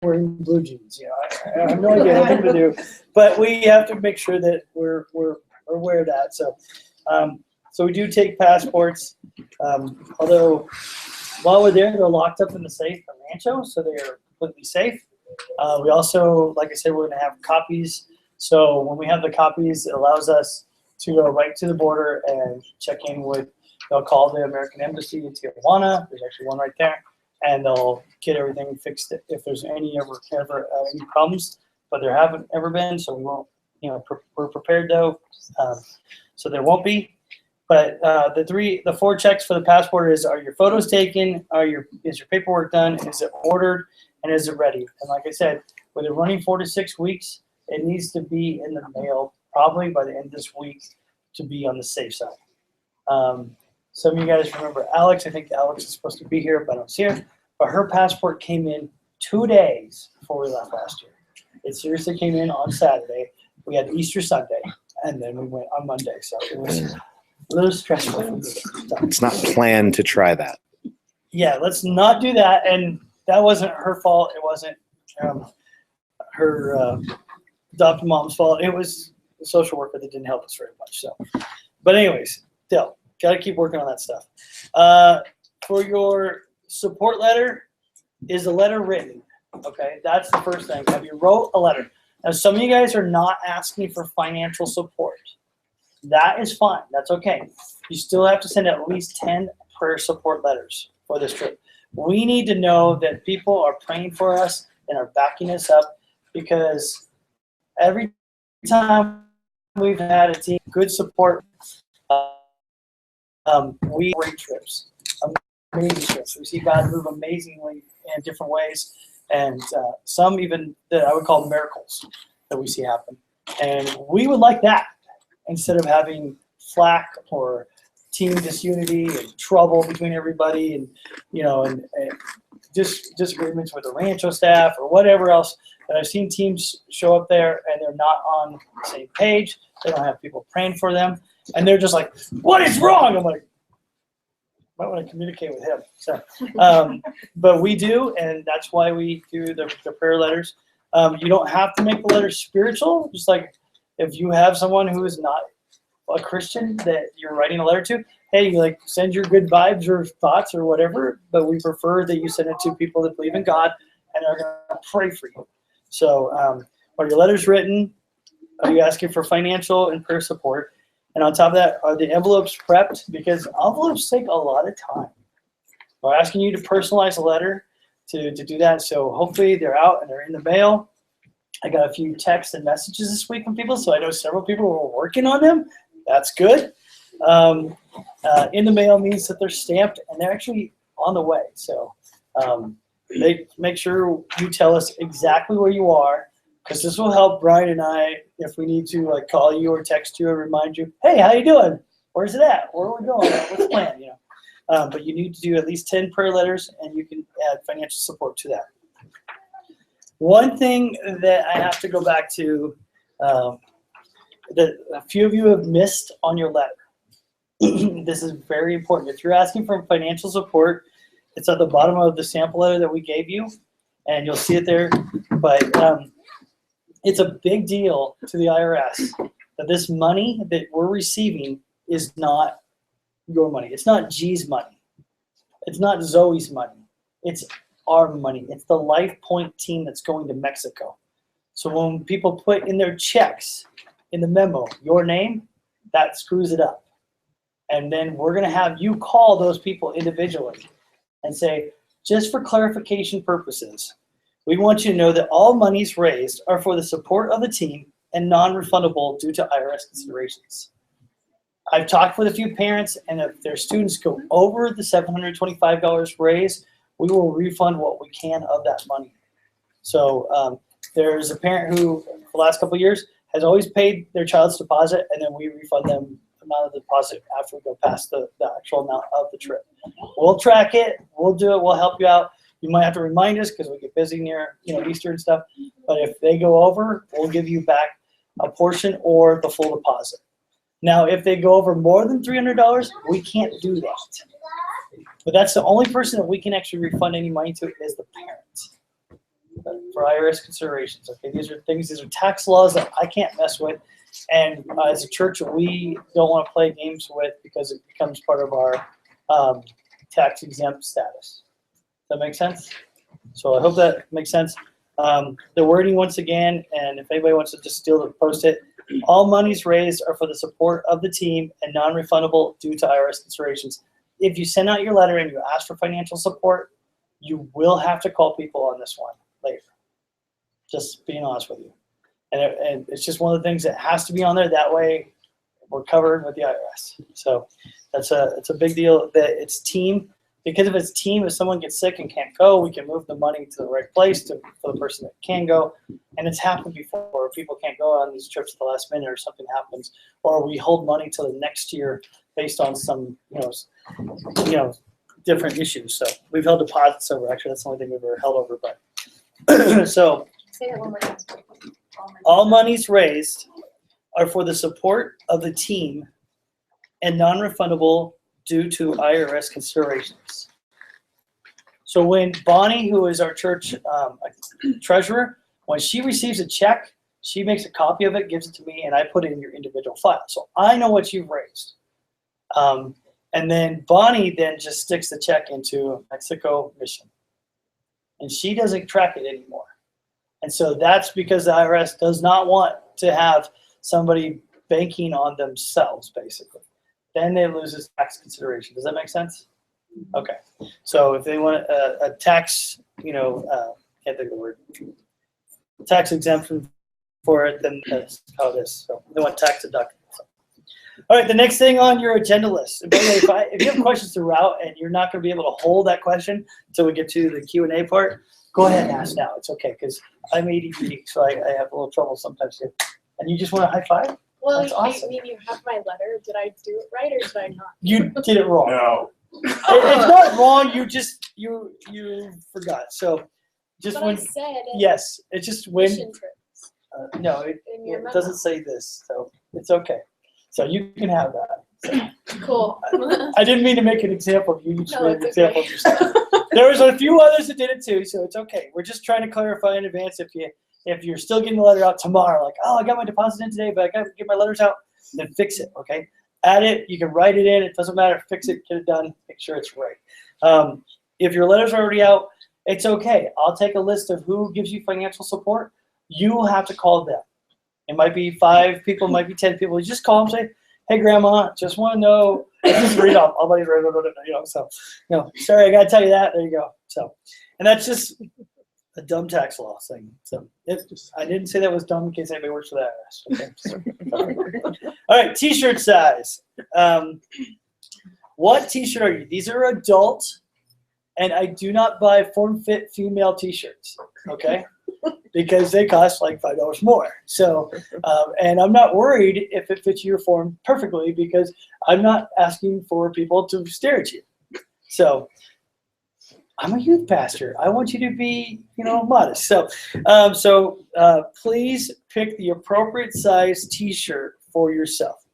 wearing blue jeans. I have no idea what to do, but we have to make sure that we're aware of that. So, so we do take passports. Although while we're there, they're locked up in the safe at Rancho, so they are completely safe. We also, like I said, we're going to have copies. So when we have the copies, it allows us to go right to the border and check in with. They'll call the American Embassy in Tijuana. There's actually one right there. And they'll get everything fixed if there's any problems, but there haven't ever been, so we won't, we're prepared though, so there won't be. But the 4 checks for the passport is: are your photos taken? Is your paperwork done? Is it ordered? And is it ready? And like I said, with it running 4 to 6 weeks, it needs to be in the mail probably by the end of this week to be on the safe side. Some of you guys remember Alex. I think Alex is supposed to be here, but I don't see her. But her passport came in 2 days before we left last year. It seriously came in on Saturday. We had Easter Sunday, and then we went on Monday. So it was a little stressful. It's not planned to try that. Yeah, let's not do that. And that wasn't her fault. It wasn't her adopted mom's fault. It was the social worker that didn't help us very much. So, but anyways, still. Got to keep working on that stuff. For your support letter, is the letter written? Okay, that's the first thing. Have you wrote a letter? Now, some of you guys are not asking for financial support. That is fine. That's okay. You still have to send at least 10 prayer support letters for this trip. We need to know that people are praying for us and are backing us up, because every time we've had a team, good support, we great trips, amazing trips. We see God move amazingly in different ways, and some even that I would call miracles that we see happen. And we would like that instead of having flack or team disunity and trouble between everybody, and and disagreements with the Rancho staff or whatever else. And I've seen teams show up there and they're not on the same page. They don't have people praying for them. And they're just like, what is wrong? I'm like, might want to communicate with him. So, but we do, and that's why we do the prayer letters. You don't have to make the letters spiritual. Just like if you have someone who is not a Christian that you're writing a letter to, hey, like send your good vibes or thoughts or whatever. But we prefer that you send it to people that believe in God and are going to pray for you. So, are your letters written? Are you asking for financial and prayer support? And on top of that, are the envelopes prepped? Because envelopes take a lot of time. We're asking you to personalize a letter to do that. So hopefully they're out and they're in the mail. I got a few texts and messages this week from people, so I know several people were working on them. That's good. In the mail means that they're stamped and they're actually on the way. So they make sure you tell us exactly where you are, because this will help Brian and I if we need to like call you or text you and remind you, hey, how you doing? Where's it at? Where are we going? What's the plan? But you need to do at least 10 prayer letters, and you can add financial support to that. One thing that I have to go back to that a few of you have missed on your letter. This is very important. If you're asking for financial support, it's at the bottom of the sample letter that we gave you, and you'll see it there. But it's a big deal to the IRS that this money that we're receiving is not your money. It's not G's money. It's not Zoe's money. It's our money. It's the Life Point team that's going to Mexico. So when people put in their checks in the memo your name, that screws it up. And then we're going to have you call those people individually and say, just for clarification purposes, we want you to know that all monies raised are for the support of the team and non-refundable due to IRS considerations. I've talked with a few parents, and if their students go over the $725 raised, we will refund what we can of that money. So there's a parent who, for the last couple of years, has always paid their child's deposit, and then we refund them the amount of the deposit after we go past the actual amount of the trip. We'll track it. We'll do it. We'll help you out. You might have to remind us because we get busy near Easter and stuff. But if they go over, we'll give you back a portion or the full deposit. Now, if they go over more than $300, we can't do that. But that's the only person that we can actually refund any money to is the parents. for IRS considerations. Okay, these are tax laws that I can't mess with, and as a church, we don't want to play games with because it becomes part of our tax exempt status. Does that make sense? So I hope that makes sense. The wording once again, and if anybody wants to just steal the post-it, all monies raised are for the support of the team and non-refundable due to IRS considerations. If you send out your letter and you ask for financial support, you will have to call people on this one later. Just being honest with you. And it's just one of the things that has to be on there. That way we're covered with the IRS. So it's a big deal that it's team. Because if it's team, if someone gets sick and can't go, we can move the money to the right place for the person that can go. And it's happened before. People can't go on these trips at the last minute or something happens. Or we hold money till the next year based on some, different issues. So we've held deposits over. Actually, that's the only thing we've ever held over. But so Say that one more time. all monies raised are for the support of the team and non-refundable due to IRS considerations. So when Bonnie, who is our church treasurer, when she receives a check, she makes a copy of it, gives it to me, and I put it in your individual file. So I know what you've raised. And then Bonnie then just sticks the check into Mexico Mission. And she doesn't track it anymore. And so that's because the IRS does not want to have somebody banking on themselves, basically. Then they lose its tax consideration. Does that make sense? Okay. So if they want a tax, can't think of the word, tax exemption for it, then that's how it is. So they want tax deductible. All right, the next thing on your agenda list. And by the way, if you have questions throughout and you're not going to be able to hold that question until we get to the Q&A part, go ahead and ask now. It's okay because I'm ADD, so I have a little trouble sometimes here. And you just want a high five? Well, That's awesome. you have my letter. Did I do it right or did I not? You did it wrong. No. It's not wrong. You just you forgot. So just But when I said yes, it's just when mission trips no, it in your memo. doesn't say this, so it's okay. So you can have that. Cool. I didn't mean to make an example of you. You just No, made an it's example okay. of yourself. There was a few others that did it too, so it's okay. We're just trying to clarify in advance if you're still getting the letter out tomorrow, like, oh, I got my deposit in today, but I got to get my letters out, then fix it, okay? Add it, you can write it in, it doesn't matter, fix it, get it done, make sure it's right. If your letter's are already out, it's okay. I'll take a list of who gives you financial support. You have to call them. It might be 5 people, it might be 10 people. You just call them and say, hey, Grandma, just want to know, just read off, all buddies, so, sorry, I got to tell you that, there you go. So, and that's just a dumb tax law thing. So I didn't say that was dumb in case anybody works for the IRS. Okay? All right, T-shirt size. What T-shirt are you? These are adult, and I do not buy form-fit female T-shirts, okay? Because they cost like $5 more. So, and I'm not worried if it fits your form perfectly because I'm not asking for people to stare at you. So, I'm a youth pastor. I want you to be, modest. So, please pick the appropriate size T-shirt for yourself.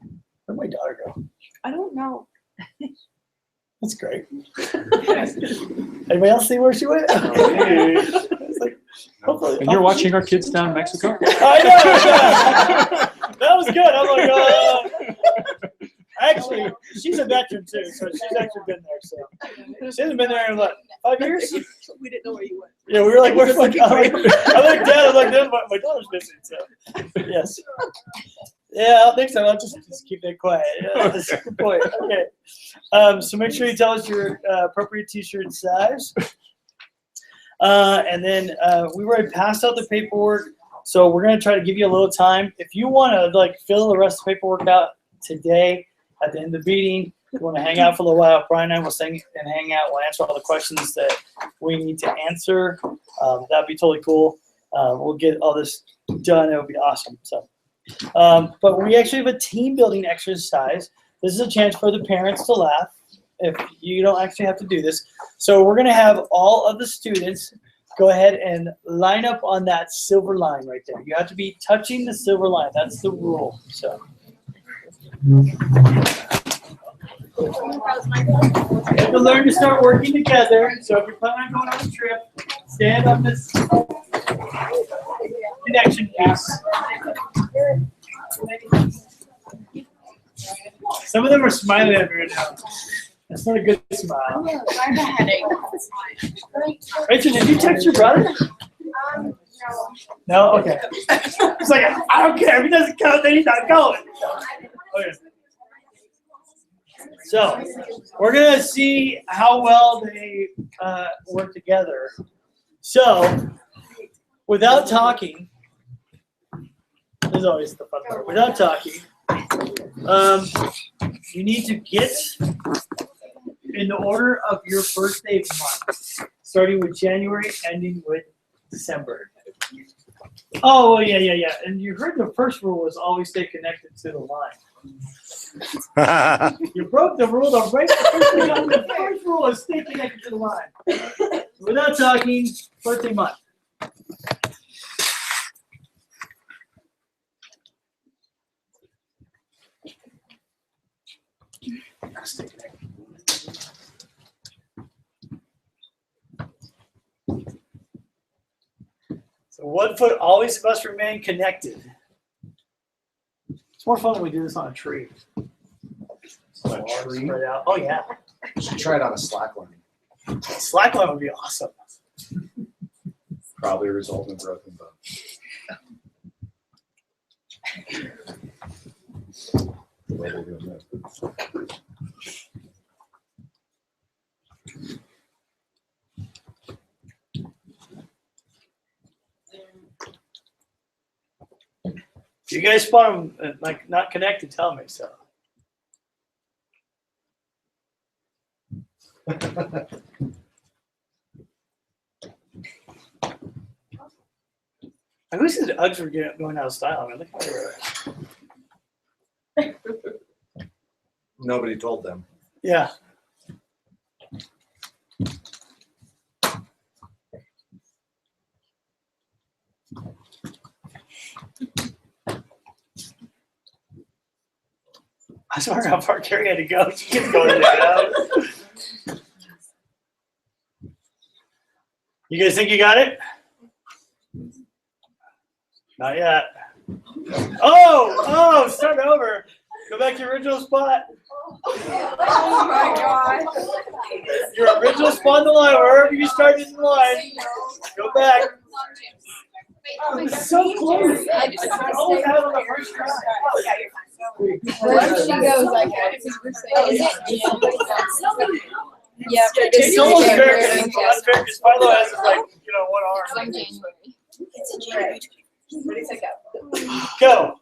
Where'd my daughter go? I don't know. That's great. Anybody else see where she went? It's like, hopefully, And you're watching our kids down in Mexico? I know. That was good. I'm like, actually, she's a veteran too, so she's actually been there. So she hasn't been there in what, 5 years? We didn't know where you went. Yeah, we were like, where's my daughter? I looked down. I'm like, my daughter's missing. So yes. Yeah, I don't think so. I'll just keep it quiet. Yeah, that's a good point. Okay. So make sure you tell us your appropriate T-shirt size. And then we already passed out the paperwork, so we're going to try to give you a little time. If you want to fill the rest of the paperwork out today at the end of the meeting, if you want to hang out for a little while, Brian and I will sing and hang out. We'll answer all the questions that we need to answer. That'd be totally cool. We'll get all this done. It would be awesome. So. But we actually have a team building exercise. This is a chance for the parents to laugh if you don't actually have to do this. So we're going to have all of the students go ahead and line up on that silver line right there. You have to be touching the silver line. That's the rule. So. You have to learn to start working together. So if you're planning on going on a trip, stand on this connection piece. Some of them are smiling at me right now. That's not a good smile. I have a headache. Rachel, did you text your brother? No? Okay. It's like, I don't care. If he doesn't come, then he's not going. Okay. So, we're going to see how well they work together. So, without talking, this is always the fun part. Without talking, you need to get in the order of your birthday month, starting with January, ending with December. Oh, well, yeah. And you heard the first rule was always stay connected to the line. You broke the rule of right the first thing on the first rule is stay connected to the line. Without talking, birthday month. Stay connected. So 1 foot always must remain connected. It's more fun when we do this on a tree. On a tree? Spread out. Oh yeah. You should try it on a slack line. Slackline would be awesome. Probably result in broken bone. The way they're doing that. If you guys spot them like not connected, tell me so. I wish the Uggs were going out of style. I mean, look how they're. Nobody told them. Yeah. I was wondering how far Carrie had to go. She kept going there. You guys think you got it? Not yet. Oh, start over. Go back to your original spot. Oh my God. Your original spot in the line, wherever you started in the line. Go back. It's so close. I always have it on the first try. Wherever she goes, I got it. Yeah, It's almost fair because Philo has like, one arm. January. It's in January. Ready, set, go. Go.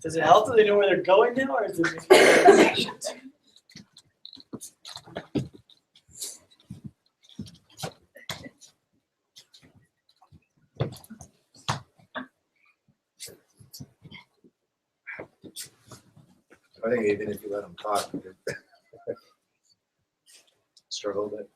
Does it help that they know where they're going now, or is it just patient? I think even if you let them talk, you could struggle a bit.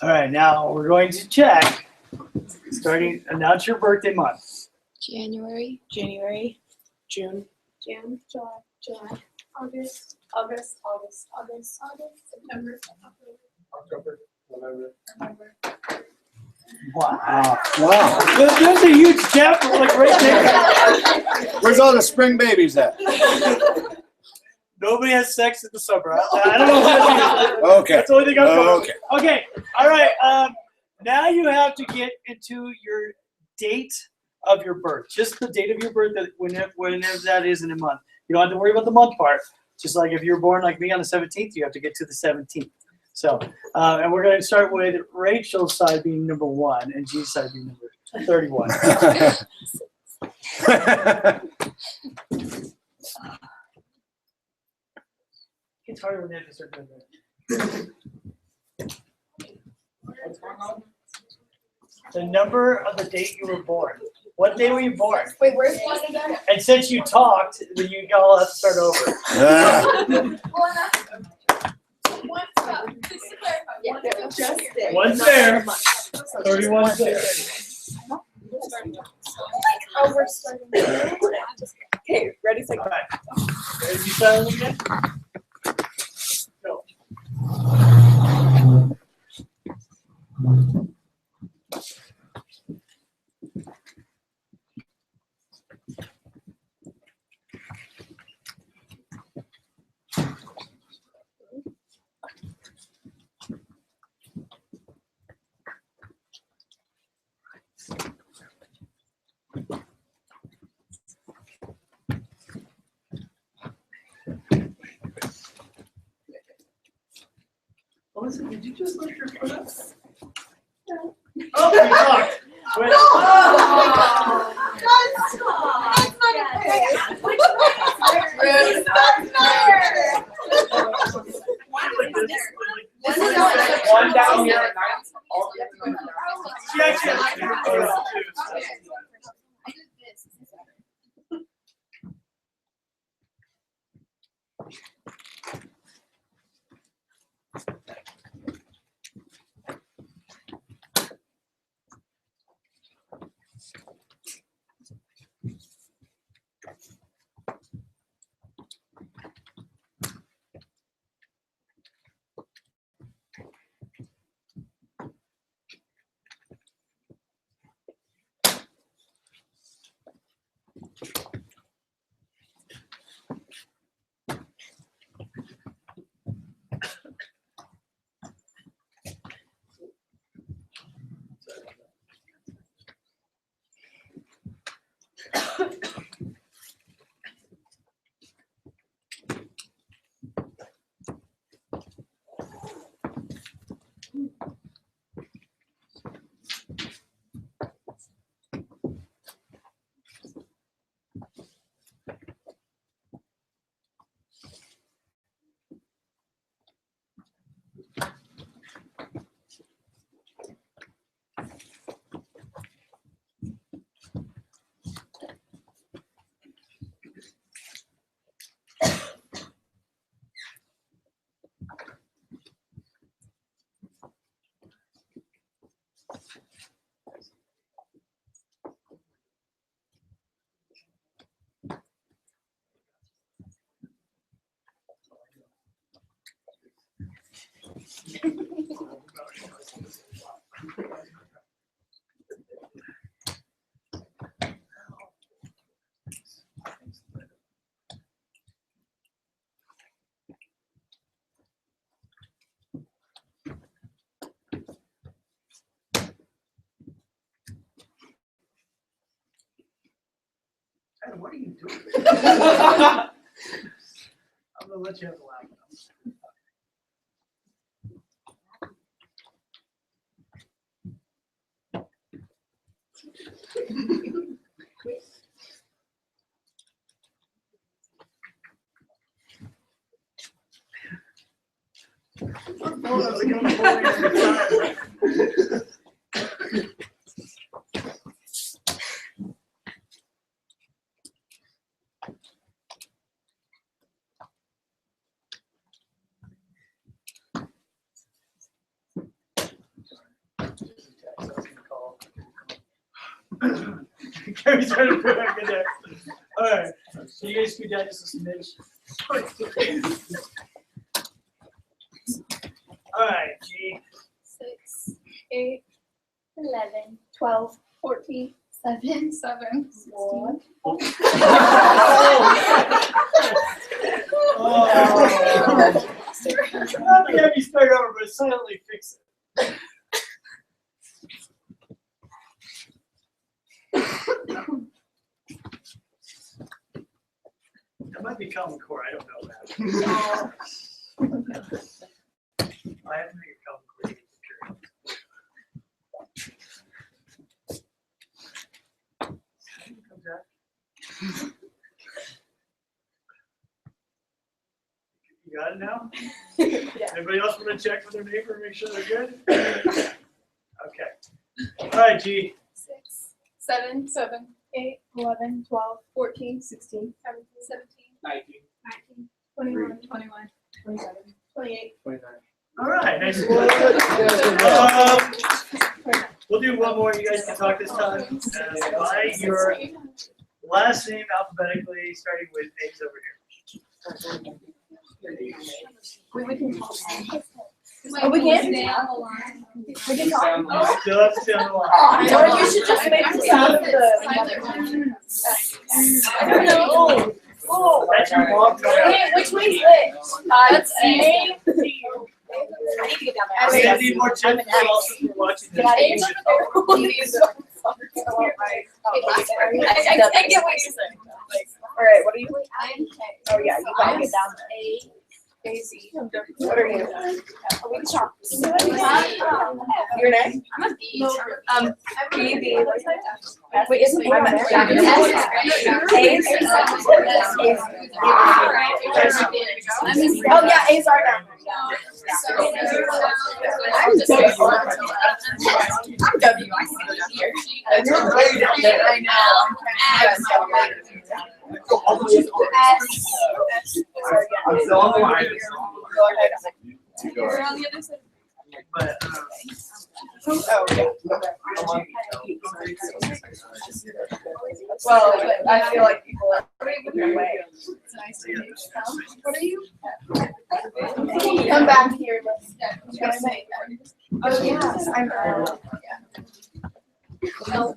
All right, now we're going to check. Announce your birthday month. January. June. June, July, August, September, October, November. November. Wow. Wow. There's a huge gap like right there. Where's all the spring babies at? Nobody has sex in the summer. I don't know if that's Okay. That's the only thing I'm going Okay. Okay. All right. Now you have to get into your date of your birth. Just the date of your birth, whenever that is in a month. You don't have to worry about the month part. Just like if you're born like me on the 17th, you have to get to the 17th. So, and we're going to start with Rachel's side being number 1 and G's side being number 31. It's harder when they have to start doing that. The number of the date you were born. What day were you born? Wait, where's one again? And since you talked, then you all have to start over. One's there. 31's there. Oh, we're starting. Okay, ready, set, All right. Ready to be silent again? Go. Melissa, did you just lift your foot up? Oh, you talked. Wait. One down here. She actually has two photos too, so. Hey, what are you doing? I'm gonna let you have the lap. Gary's trying to put back in there. All right, so you guys scoot down just a smidge. All right, G. 6, 8, 11, 12, 14, 7, 1. Oh. Not to have you start over, but silently fix it. That might be Common Core. I don't know that. I have to make a Common Core. Come back. You got it now? Yeah. Everybody else want to check with their neighbor and make sure they're good? Okay. All right, G. 6, 7, 8, 11, 12, 14, 16, 17, 19. 19, 21, 21, 27, 28. 29. All right, nice. We'll do one more. You guys can talk this time. By your last name alphabetically, starting with A's over here. We can talk. Oh, we can? We can talk. Still have to stay on the line. Or you should just make the sound of the. I don't know. Oh. That's your mom. Wait, which way is it? That's A. I need to get down I there. need more chips. Also, for watching this. I get what you're saying. All right, what are you? Oh yeah, you gotta get down there. What are you? Your name? I'm a B. B. Wait, isn't A on there? A's? Oh yeah, A's are down. I'm W. I see it here. You're way down there. I know. I'm still on the line. You're on the other side. But, Oh, yeah. Well, but I feel like people are different ways. It's nice to meet you. What are you? Come back here. Let's say. Oh, yes, I'm. Yeah.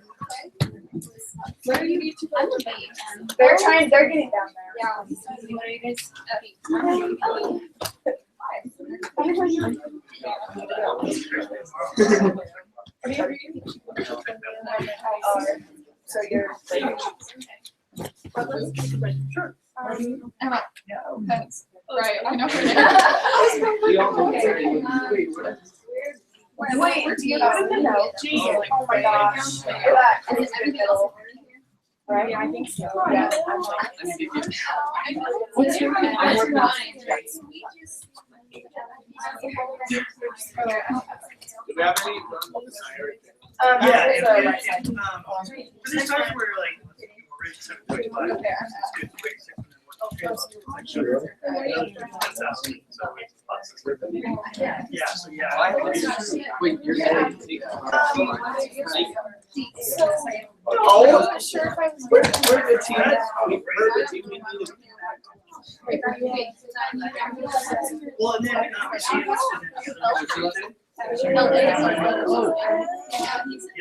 Where are you? I'm a B. They're getting down there. Yeah. What are you guys? So you're. sure. Right, I know her Wait, do you know the note? Oh my gosh. That is in the middle. Right, I think so. Yeah. What's your name? Do we have any? Yeah, There's a right if, side. for these times where like we're in 7.5, it's good to wait 6 minutes. Yeah, so yeah. Wait, you're Oh, Sure if I was. Where's the team? Where's the team? well, and then she yeah,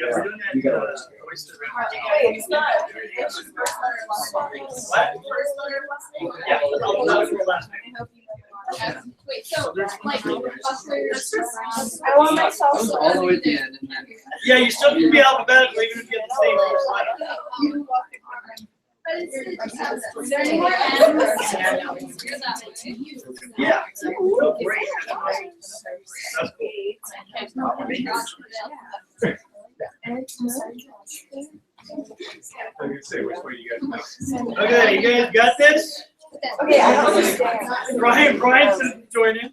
we're doing that. Oyster. Wait, it's not. What? Yeah, that was her last name. Wait, so, like, I want myself. That was all the way at the end. And then Yeah, you still can be alphabetical even if you get the same first letter. Is there any more M's? Yeah. Oh, great. That's cool. I can say which way you guys know. Okay, you guys got this? Okay, I don't understand. Brian's joining.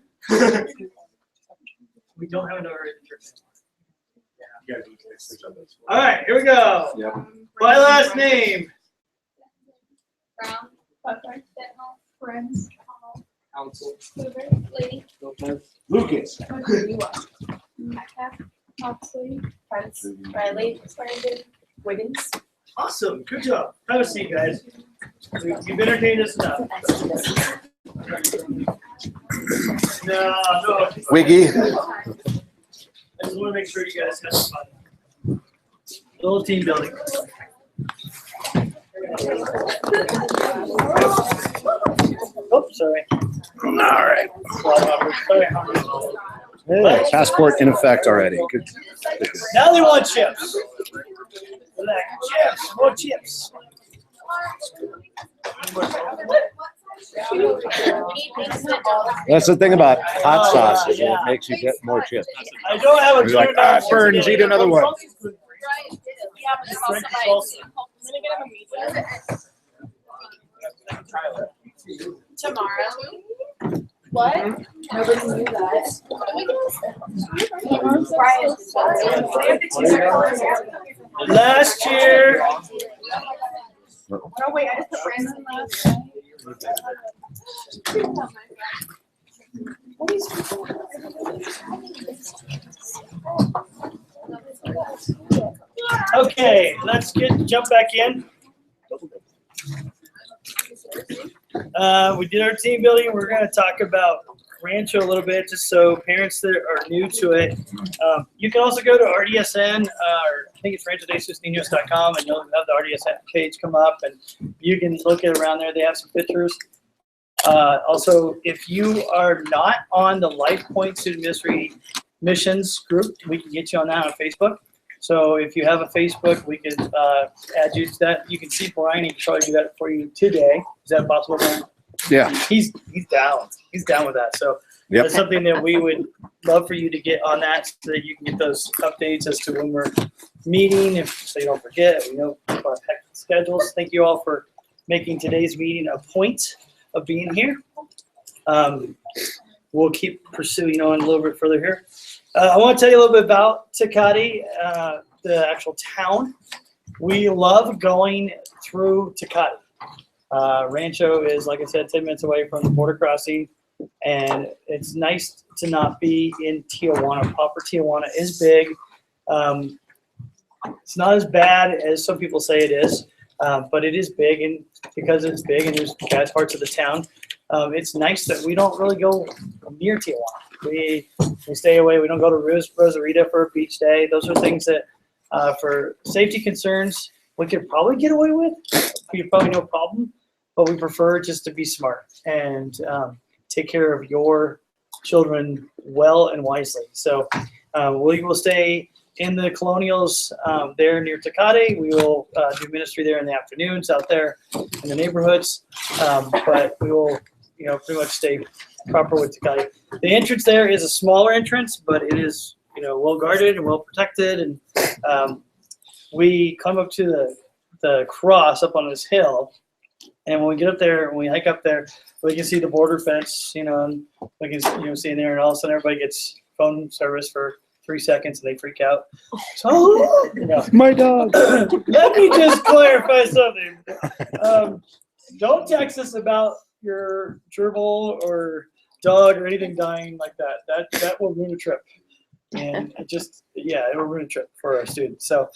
We don't have another interpreter. You guys need to switch up those. All right, here we go. Yep. My last name. Brown, Butler, Dental, Friends, Council. Hoover, Lady, Lopez. Lucas. Metcalf, Oxley, Prince, Riley, Brandon, Wiggins. Awesome, good job. Have a seat, guys. You've entertained us enough. No. Wiggy. I just want to make sure you guys have fun. Little team building. Oops, sorry. All right. Sorry. Yeah, passport in effect already. Good. Now they want chips. They're like, chips, more chips. That's the thing about hot sauce is it makes you get more chips. I don't have a You're like, good ah, burns, eat another one. Tomorrow. What? Nobody knew that. Last year, Oh, wait, I just put Brandon last. okay, let's jump back in. We did our team building. We're going to talk about Rancho a little bit, just so parents that are new to it. You can also go to RDSN, or I think it's ranchodesusniños.com, and you'll have the RDSN page come up, and you can look at around there. They have some pictures. Also, if you are not on the Life Point Student Ministry Missions group, we can get you on that on Facebook. So if you have a Facebook, we can add you to that. You can see Brian. He can probably do that for you today. Is that possible, Brian? Yeah. He's down. He's down with that. So Yep. that's something that we would love for you to get on that, so that you can get those updates as to when we're meeting, so you don't forget. We know people have hectic schedules. Thank you all for making today's meeting a point of being here. We'll keep pursuing on a little bit further here. I want to tell you a little bit about Tecate, the actual town. We love going through Tecate. Rancho is, like I said, 10 minutes away from the border crossing, and it's nice to not be in Tijuana. Proper Tijuana is big. It's not as bad as some people say it is, but it is big, and because it's big and there's bad parts of the town, it's nice that we don't really go near Tijuana. We stay away. We don't go to Rosarita for a beach day. Those are things that, for safety concerns, we could probably get away with. We probably no problem, but we prefer just to be smart and take care of your children well and wisely. So we will stay in the Colonials there near Tecate. We will do ministry there in the afternoons out there in the neighborhoods, but we will, pretty much stay proper with Tecate. The entrance there is a smaller entrance, but it is, well guarded and well protected. And we come up to the cross up on this hill, and when we get up there and we hike up there, we can see the border fence, and we can see in there, and all of a sudden everybody gets phone service for 3 seconds and they freak out. So, My dog. let me just clarify something. Don't text us about your gerbil or dog or anything dying like that. That will ruin a trip. And it will ruin a trip for our students. So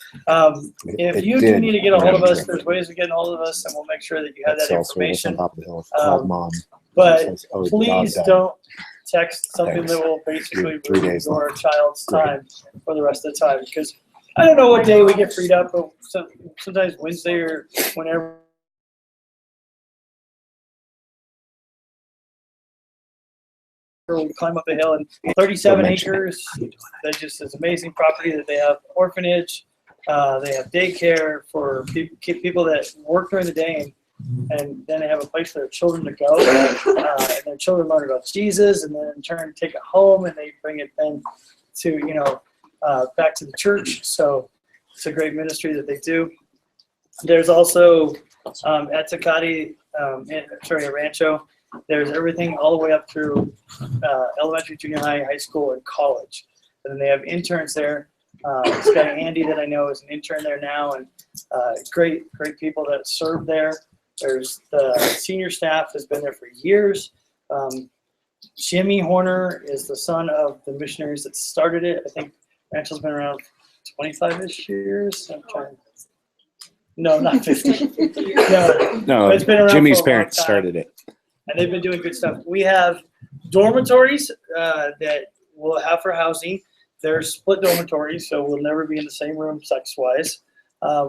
if you do need to get a hold of us, there's ways of getting a hold of us, and we'll make sure that you have that information. But please don't text something that will basically ruin your child's time for the rest of the time. Because I don't know what day we get freed up, but sometimes Wednesday or whenever. We'll climb up a hill, and 37 acres. That just is amazing property that they have orphanage. They have daycare for people that work during the day, and then they have a place for their children to go. And their children learn about Jesus, and then in turn take it home, and they bring it then to back to the church. So it's a great ministry that they do. There's also at Tecate, at Rancho. There's everything all the way up through elementary, junior high, high school, and college. And then they have interns there. This guy Andy that I know is an intern there now, and great people that serve there. There's the senior staff has been there for years. Jimmy Horner is the son of the missionaries that started it. I think Rancho's been around 25-ish years. No, not 50. No, it's been around. Jimmy's for a long parents time. started it. And they've been doing good stuff. We have dormitories that we'll have for housing. They're split dormitories, so we'll never be in the same room sex-wise.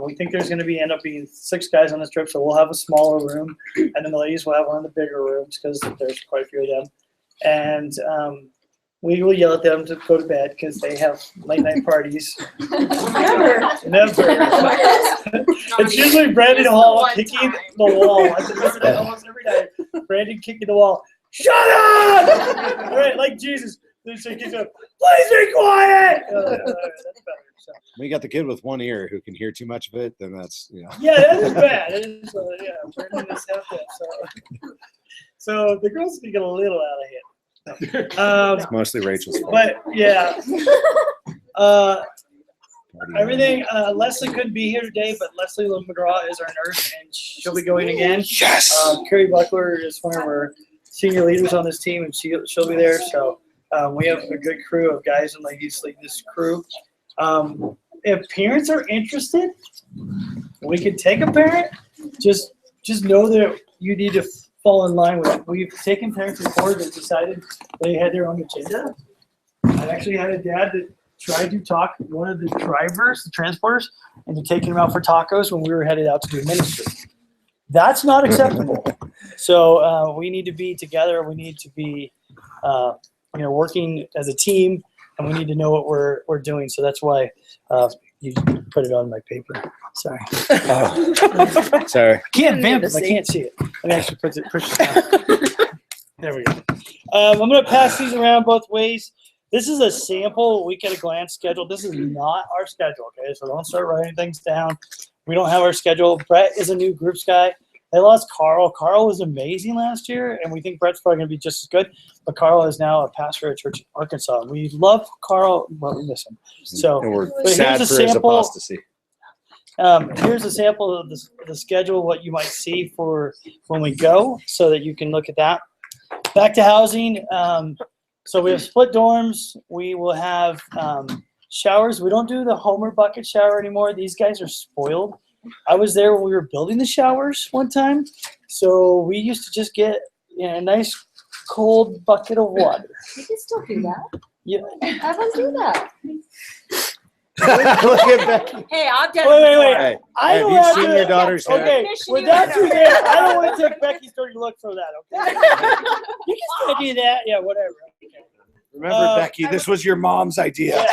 We think there's going to end up being 6 guys on this trip, so we'll have a smaller room, and then the ladies will have one of the bigger rooms because there's quite a few of them. And we will yell at them to go to bed because they have late-night parties. Never. It's usually Brandon Hall kicking the wall. I remember that almost every day. Brandon kicking the wall. Shut up! All right, like Jesus. So he keeps going, please be quiet! That's better. So. We got the kid with one ear who can hear too much of it, then that's, Yeah, that is bad. It is, Brandon is half that. So the girls can get a little out of hand. It's mostly Rachel's fault. But yeah, everything. Leslie couldn't be here today, but Leslie McGraw is our nurse, and she'll be going again. Yes. Carrie Buckler is one of our senior leaders on this team, and she'll be there. So we have a good crew of guys and ladies lead this crew. If parents are interested, we can take a parent. Just know that you need to fall in line with it. We've taken parents before that decided they had their own agenda. I actually had a dad that tried to talk one of the drivers, the transporters, into taking him out for tacos when we were headed out to do ministry. That's not acceptable. So we need to be together. We need to be, working as a team, and we need to know what we're doing. So that's why you put it on my paper. Sorry. Oh. Sorry. Can't vamp it. I can't see it. I actually push it down. There we go. I'm going to pass these around both ways. This is a sample week at a glance schedule. This is not our schedule, okay? So don't start writing things down. We don't have our schedule. Brett is a new groups guy. They lost Carl. Carl was amazing last year, and we think Brett's probably going to be just as good. But Carl is now a pastor at Church in Arkansas. We love Carl, but we miss him. So, And we're but sad here's for a his sample. apostasy. Here's a sample of the schedule, what you might see for when we go, so that you can look at that. Back to housing. So we have split dorms. We will have showers. We don't do the Homer bucket shower anymore. These guys are spoiled. I was there when we were building the showers one time. So we used to just get a nice cold bucket of water. You can still do that. Yeah. Have them do that. Look at Becky. Hey, I've done Wait, it wait, before. Hey, I have don't you have seen to- your daughter's hair? Okay, with that you there, I don't want to take Becky's dirty look for that, okay? You can still do that. Yeah, whatever. Okay. Remember, Becky, this was your mom's idea.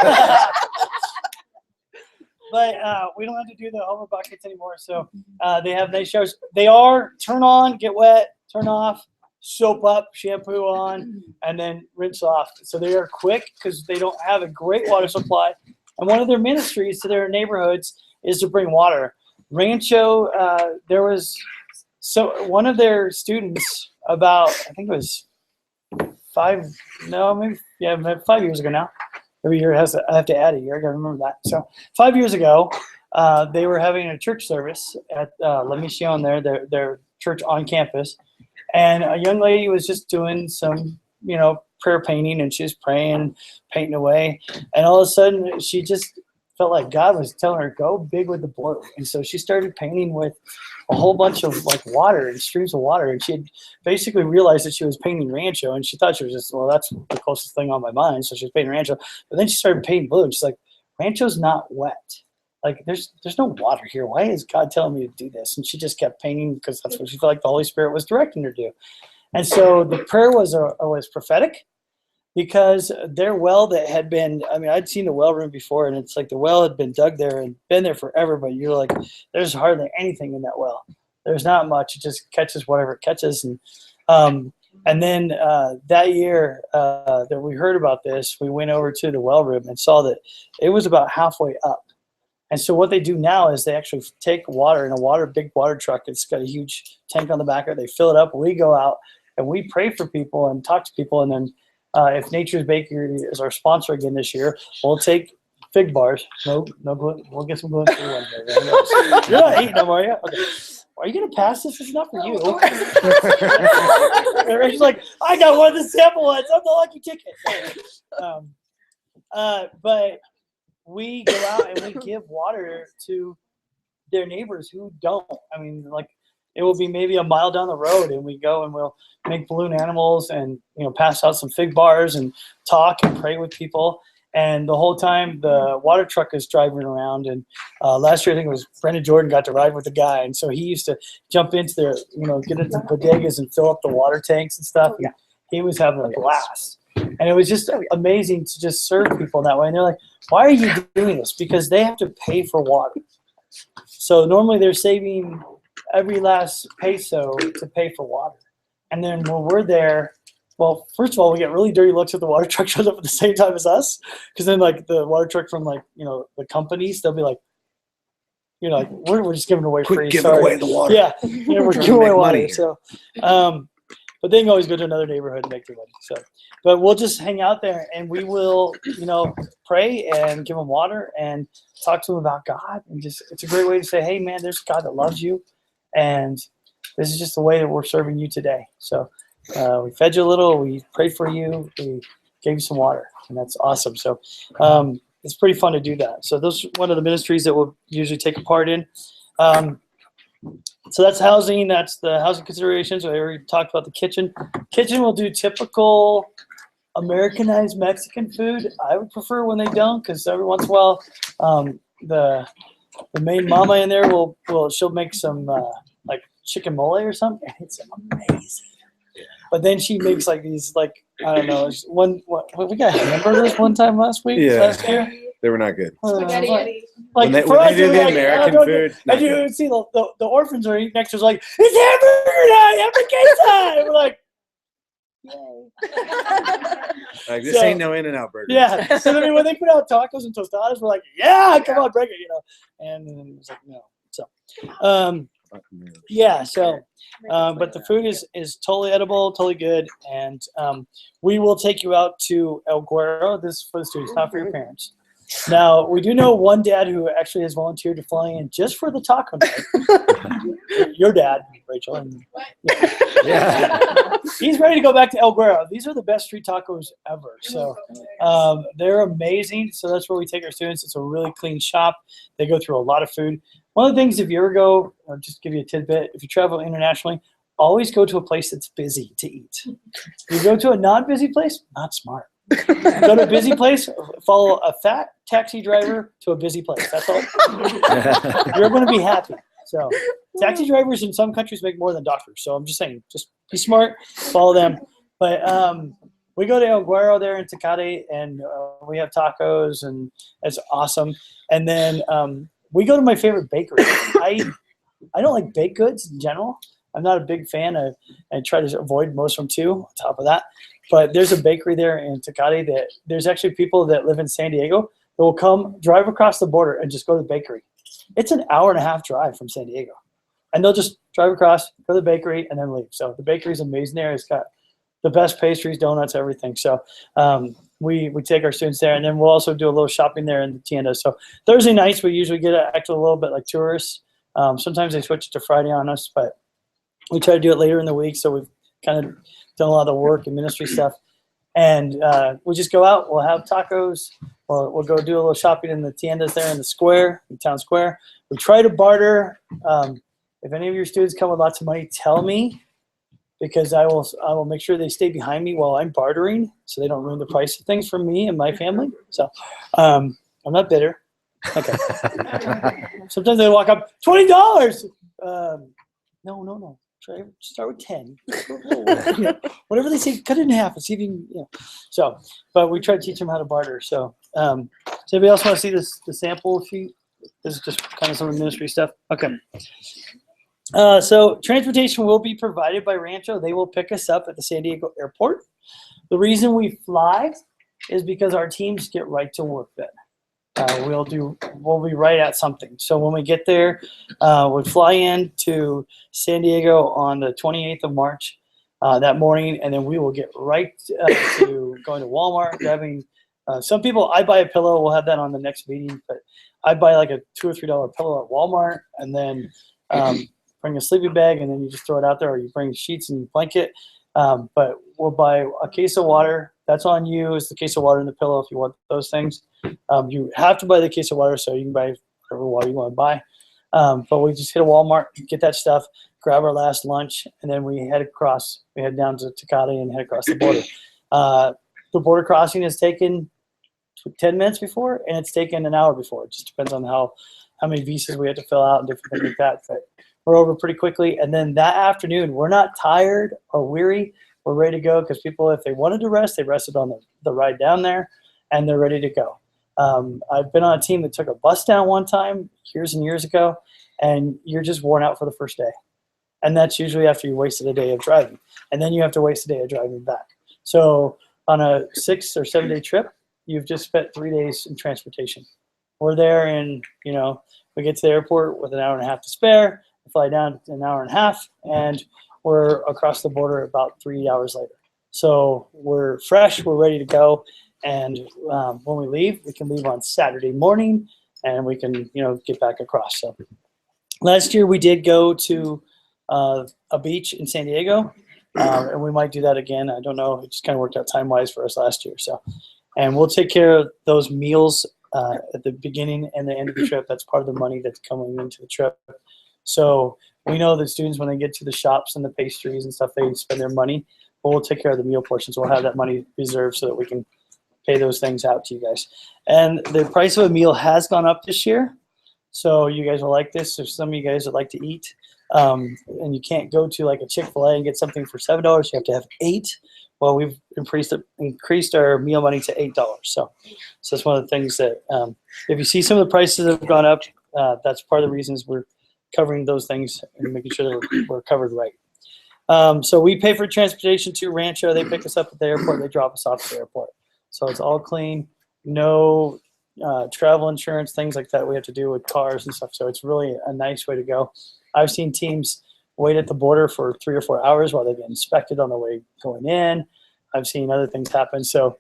Yeah. But we don't have to do the Homer buckets anymore. So they have nice showers. They are turn on, get wet, turn off, soap up, shampoo on, and then rinse off. So they are quick because they don't have a great water supply. And one of their ministries to their neighborhoods is to bring water. Rancho, one of their students about, I think it was 5 years ago now. Every year I have to add a year. I gotta remember that. So 5 years ago, they were having a church service at La Mission there, their church on campus. And a young lady was just doing some, prayer painting, and she was praying, painting away. And all of a sudden she just felt like God was telling her, go big with the blue. And so she started painting with a whole bunch of water and streams of water. And she had basically realized that she was painting Rancho, and she thought she was just, well, that's the closest thing on my mind. So she was painting Rancho. But then she started painting blue, and she's like, Rancho's not wet. There's no water here. Why is God telling me to do this? And she just kept painting because that's what she felt like the Holy Spirit was directing her to do. And so the prayer was prophetic, because their well that had been, I'd seen the well room before, and it's like the well had been dug there and been there forever, but you're like, there's hardly anything in that well. There's not much. It just catches whatever it catches. And then that year that we heard about this, we went over to the well room and saw that it was about halfway up. And so what they do now is they actually take water in a big water truck. It's got a huge tank on the back of it. They fill it up. We go out and we pray for people and talk to people. And then if Nature's Bakery is our sponsor again this year, we'll take fig bars. No gluten. We'll get some gluten-free ones. You're not eating them, are you? Okay. Are you gonna pass this? It's not for you. She's like, I got one of the sample ones. I'm the lucky ticket. But we go out and we give water to their neighbors who don't. It will be maybe a mile down the road, and we go and we'll make balloon animals and pass out some fig bars and talk and pray with people. And the whole time the water truck is driving around. And last year I think it was Brendan Jordan got to ride with the guy, and so he used to jump into their get into bodegas and fill up the water tanks and stuff. And he was having a blast. And it was just amazing to just serve people in that way. And they're like, why are you doing this? Because they have to pay for water. So normally they're saving every last peso to pay for water. And then when we're there, well, first of all, we get really dirty looks if the water truck shows up at the same time as us. Because then the water truck from the companies, they'll be like, we're just giving away free. Quit giving away the water. Yeah, we're giving away water. Money. So, but they can always go to another neighborhood and make their money. So, but we'll just hang out there and we will, pray and give them water and talk to them about God. And just, it's a great way to say, hey man, there's a God that loves you. And this is just the way that we're serving you today. So we fed you a little, we prayed for you, we gave you some water, and that's awesome. So it's pretty fun to do that. So those are one of the ministries that we'll usually take a part in. So that's housing. That's the housing considerations. I already talked about the kitchen. Kitchen will do typical Americanized Mexican food. I would prefer when they don't, because every once in a while, the main mama in there she'll make some like chicken mole or something, and it's amazing. But then she makes like these I don't know. We got hamburgers one time last year. They were not good. Spaghetti. When they for us, do it was the like, American oh, food, and not you good. would see the orphans are eating next to us like, it's hamburger night, hamburger time. We're like, Like, this So- ain't no In-N-Out burger. yeah. So then when they put out tacos and tostadas, we're like, yeah, come on, break it, And then it was like, no. So, yeah. So, but the food is totally edible, totally good, and we will take you out to El Guero. This is for the students, not for your parents. Now, we do know one dad who actually has volunteered to fly in just for the taco night. Your dad, Rachel. And, Yeah. he's ready to go back to El Guero. These are the best street tacos ever. So they're amazing. So that's where we take our students. It's a really clean shop. They go through a lot of food. One of the things, if you ever go, I'll just give you a tidbit, if you travel internationally, always go to a place that's busy to eat. If you go to a non-busy place, not smart. Go to a busy place, follow a fat taxi driver to a busy place. That's all. You're going to be happy. So taxi drivers in some countries make more than doctors. So I'm just saying, just be smart, follow them. But we go to El Guero there in Tecate, and we have tacos, and it's awesome. And then we go to my favorite bakery. I don't like baked goods in general. I'm not a big fan. I try to avoid most of them too, on top of that. But there's a bakery there in Tecate that there's actually people that live in San Diego that will come drive across the border and just go to the bakery. It's an hour and a half drive from San Diego. And they'll just drive across, go to the bakery, and then leave. So the bakery is amazing there. It's got the best pastries, donuts, everything. So we take our students there, and then we'll also do a little shopping there in the tienda. So Thursday nights, we usually get act a little bit like tourists. Sometimes they switch it to Friday on us, but we try to do it later in the week. So we've kind of done a lot of the work and ministry stuff. And we just go out, we'll have tacos, we'll go do a little shopping in the tiendas there in the square, in town square. We try to barter. If any of your students come with lots of money, tell me, because I will make sure they stay behind me while I'm bartering, so they don't ruin the price of things for me and my family. So I'm not bitter. Okay. Sometimes they walk up, $20. No. Try start with 10. Whatever they say, cut it in half and see if you can. So, but we try to teach them how to barter. So, does anybody else want to see the sample sheet? This is just kind of some of the ministry stuff. Okay. So transportation will be provided by Rancho. They will pick us up at the San Diego airport. The reason we fly is because our teams get right to work then. We'll be right at something. So when we get there, we fly in to San Diego on the 28th of March that morning, and then we will get right to going to Walmart, grabbing some people. I buy a pillow. We'll have that on the next meeting, but I buy like a $2 or $3 pillow at Walmart, and then bring a sleeping bag, and then you just throw it out there, or you bring sheets and blanket. But we'll buy a case of water. That's on you. It's the case of water and the pillow if you want those things. You have to buy the case of water, so you can buy whatever water you want to buy. But we just hit a Walmart, get that stuff, grab our last lunch, and then we head across. We head down to Tecate and head across the border. The border crossing is taken 10 minutes before, and it's taken an hour before. It just depends on how many visas we have to fill out and different things like that. But we're over pretty quickly. And then that afternoon, we're not tired or weary. We're ready to go, because people, if they wanted to rest, they rested on the ride down there, and they're ready to go. I've been on a team that took a bus down one time years and years ago, and you're just worn out for the first day. And that's usually after you wasted a day of driving. And then you have to waste a day of driving back. So on a 6 or 7 day trip, you've just spent 3 days in transportation. We're there, and we get to the airport with an hour and a half to spare. We fly down an hour and a half, and we're across the border about 3 hours later. So we're fresh, we're ready to go. And when we leave, we can leave on Saturday morning and we can, get back across. So last year we did go to a beach in San Diego, and we might do that again. I don't know. It just kind of worked out time-wise for us last year. So, and we'll take care of those meals at the beginning and the end of the trip. That's part of the money that's coming into the trip. So we know that students, when they get to the shops and the pastries and stuff, they spend their money. But we'll take care of the meal portions. We'll have that money reserved so that we can pay those things out to you guys. And the price of a meal has gone up this year. So you guys will like this. There's some of you guys that like to eat. And you can't go to like a Chick-fil-A and get something for $7. You have to have 8. Well, we've increased our meal money to $8. So that's one of the things that if you see some of the prices have gone up, that's part of the reasons we're covering those things and making sure that we're covered right. So we pay for transportation to Rancho. They pick us up at the airport. They drop us off at the airport. So it's all clean. No travel insurance, things like that we have to do with cars and stuff. So it's really a nice way to go. I've seen teams wait at the border for 3 or 4 hours while they get inspected on the way going in. I've seen other things happen. So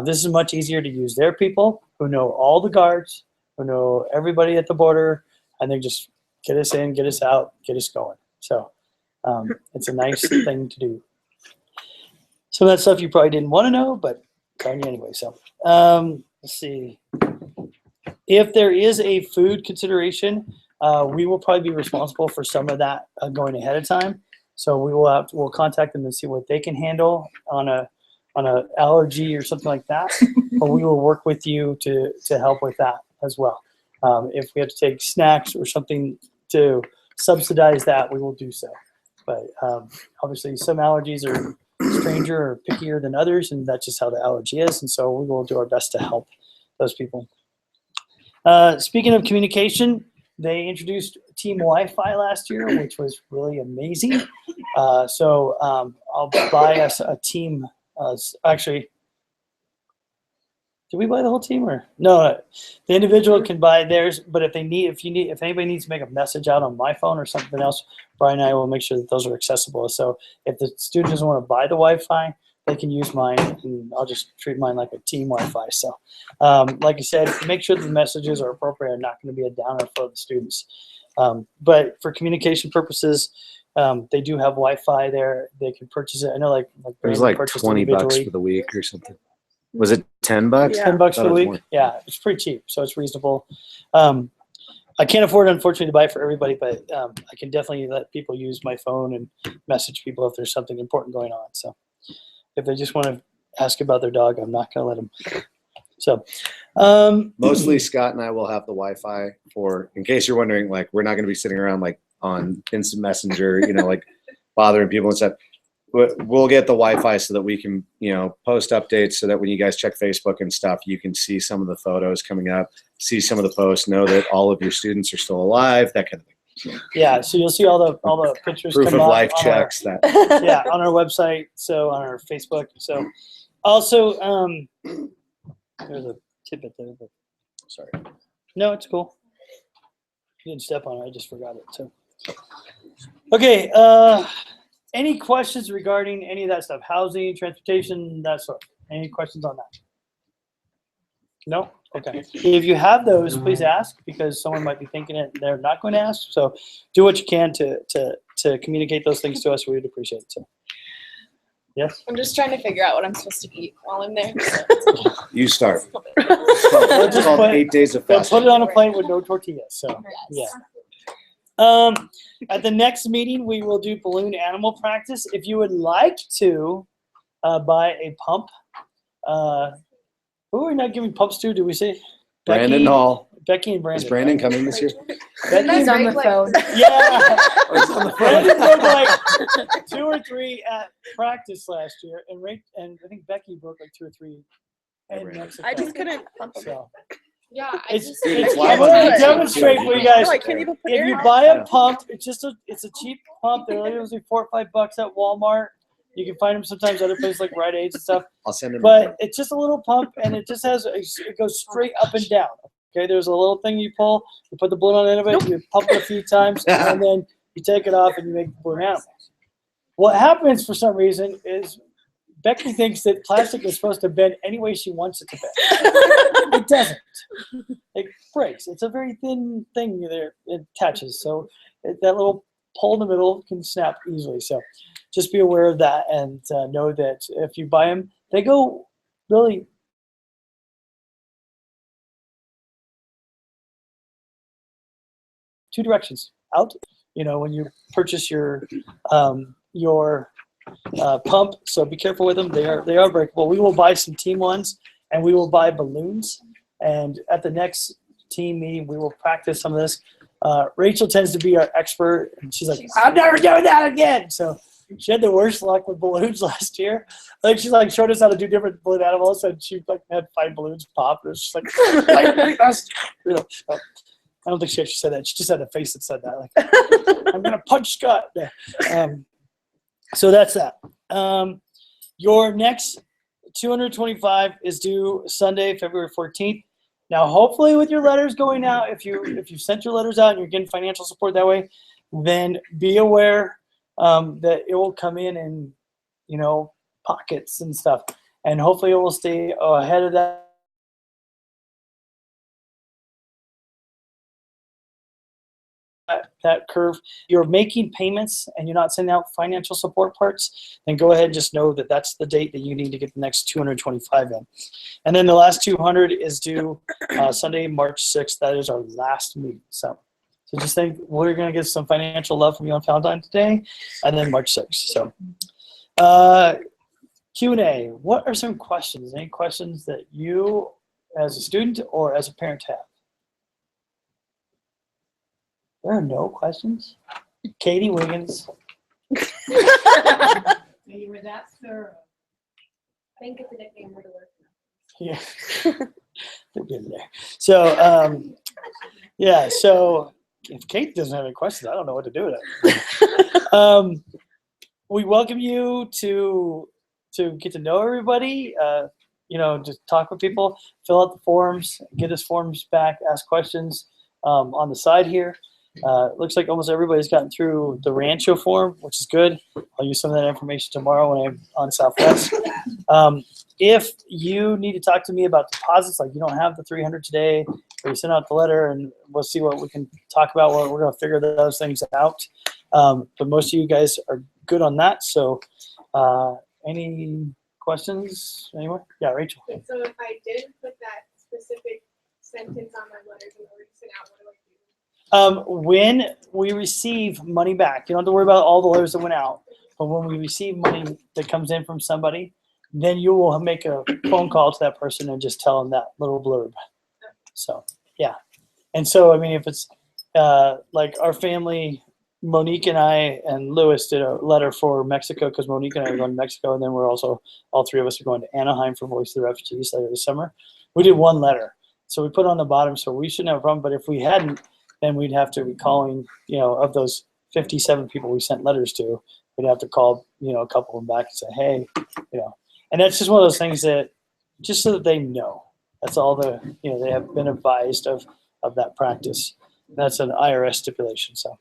this is much easier to use their people who know all the guards, who know everybody at the border, and they just get us in, get us out, get us going. So it's a nice thing to do. Some of that stuff you probably didn't want to know, but telling you anyway. So let's see. If there is a food consideration, we will probably be responsible for some of that going ahead of time. So we'll contact them and see what they can handle on a allergy or something like that. But we will work with you to help with that as well. If we have to take snacks or something to subsidize that, we will do so. But obviously some allergies are stranger or pickier than others, and that's just how the allergy is. And so we will do our best to help those people. Speaking of communication, they introduced Team Wi-Fi last year, which was really amazing. So I'll buy us a team. Actually, did we buy the whole team or no? The individual can buy theirs, but if anybody needs to make a message out on my phone or something else, Brian and I will make sure that those are accessible. So if the student doesn't want to buy the Wi-Fi, they can use mine, and I'll just treat mine like a team Wi-Fi. So, like I said, make sure the messages are appropriate and not going to be a downer for the students. But for communication purposes, they do have Wi-Fi there. They can purchase it. I know, like It was Brandon like purchased $20 individually. for the week or something. Was it $10? $10 for Thought the it was week. more. Yeah, it's pretty cheap, so it's reasonable. I can't afford, unfortunately, to buy it for everybody, but I can definitely let people use my phone and message people if there's something important going on. So if they just want to ask about their dog, I'm not going to let them. So Mostly Scott and I will have the Wi-Fi for, in case you're wondering, like, we're not going to be sitting around like on Instant Messenger, like bothering people and stuff. We'll get the Wi-Fi so that we can, post updates so that when you guys check Facebook and stuff, you can see some of the photos coming up, see some of the posts, know that all of your students are still alive, that kind of thing. yeah, so you'll see all the pictures Proof come of up life on checks that. yeah, on our website, so on our Facebook. So also, there's a tidbit there, but sorry. No, it's cool. You didn't step on it, I just forgot it. So, okay, any questions regarding any of that stuff? Housing, transportation, that sort. Any questions on that? No? Okay. If you have those, please ask, because someone might be thinking it they're not going to ask. So do what you can to communicate those things to us. We would appreciate it. So, yes? I'm just trying to figure out what I'm supposed to eat while I'm there. You start. We'll It's just called put, 8 days of they'll fasting. put it on a plate with no tortillas. So, yeah. At the next meeting, we will do balloon animal practice. If you would like to buy a pump, who are we not giving pumps to? Do we say Brandon Hall. Becky and Brandon. Is Brandon coming this year? Becky He's and on the phone. yeah. He's on the phone. Brandon broke like 2 or 3 at practice last year, and I think Becky broke like 2 or 3 at Mexico. I just couldn't. So Yeah, I it's just. Dude, it's I live want on to YouTube. demonstrate for you guys. No, I can't even put If air you in. buy a pump, it's a cheap pump. They're usually $4 or $5 at Walmart. You can find them sometimes other places like Rite Aid and stuff. I'll send him. But it's just a little pump, and it just it goes straight up and down. Okay, there's a little thing you pull. You put the balloon on the end of it. You pump it a few times, and then you take it off, and you make the balloon animal. what happens for some reason is Becky thinks that plastic is supposed to bend any way she wants it to bend. It doesn't. It breaks. It's a very thin thing there. It attaches. So that little hole in the middle can snap easily. So just be aware of that and know that if you buy them, they go really two directions out. You know, when you purchase your pump, so be careful with them. They are breakable. We will buy some team ones, and we will buy balloons. And at the next team meeting, we will practice some of this. Rachel tends to be our expert, and she's like, "I'm never doing that again." So she had the worst luck with balloons last year. Like she showed us how to do different balloon animals, and she had 5 balloons pop. It was just like, you know. So, I don't think she actually said that. She just had a face that said that. Like, I'm gonna punch Scott. So that's that. Your next 225 is due Sunday, February 14th. Now, hopefully, with your letters going out, if you sent your letters out and you're getting financial support that way, then be aware that it will come in pockets and stuff, and hopefully, it will stay ahead of that curve. You're making payments and you're not sending out financial support parts, then go ahead and just know that that's the date that you need to get the next 225 in. And then the last 200 is due Sunday, March 6th. That is our last meeting. So just think we're going to get some financial love from you on Valentine's Day and then March 6th. So Q&A. What are some questions? Any questions that you as a student or as a parent have? There are no questions. Katie Wiggins. You were that thorough. I think it's a nickname for the work. Yeah. They're good there. So, yeah, so if Kate doesn't have any questions, I don't know what to do with it. We welcome you to get to know everybody, just talk with people, fill out the forms, get us forms back, ask questions on the side here. Looks like almost everybody's gotten through the Rancho form, which is good. I'll use some of that information tomorrow when I'm on Southwest. If you need to talk to me about deposits, like you don't have the 300 today, or you send out the letter, and we'll see what we can talk about. We're going to figure those things out. But most of you guys are good on that. So any questions anywhere? Yeah, Rachel. Okay, so if I didn't put that specific sentence on my letters in order to send out, what do I do? When we receive money back, you don't have to worry about all the letters that went out. But when we receive money that comes in from somebody, then you will make a phone call to that person and just tell them that little blurb. So, yeah. And so, I mean, if it's like our family, Monique and I and Lewis did a letter for Mexico because Monique and I are going to Mexico, and then we're also, all three of us are going to Anaheim for Voice of the Refugees later this summer. We did one letter. So we put it on the bottom, so we shouldn't have a problem. But if we hadn't, then we'd have to be calling, of those 57 people we sent letters to, we'd have to call, a couple of them back and say, hey, and that's just one of those things that, just so that they know, that's all they have been advised of that practice. That's an IRS stipulation. So,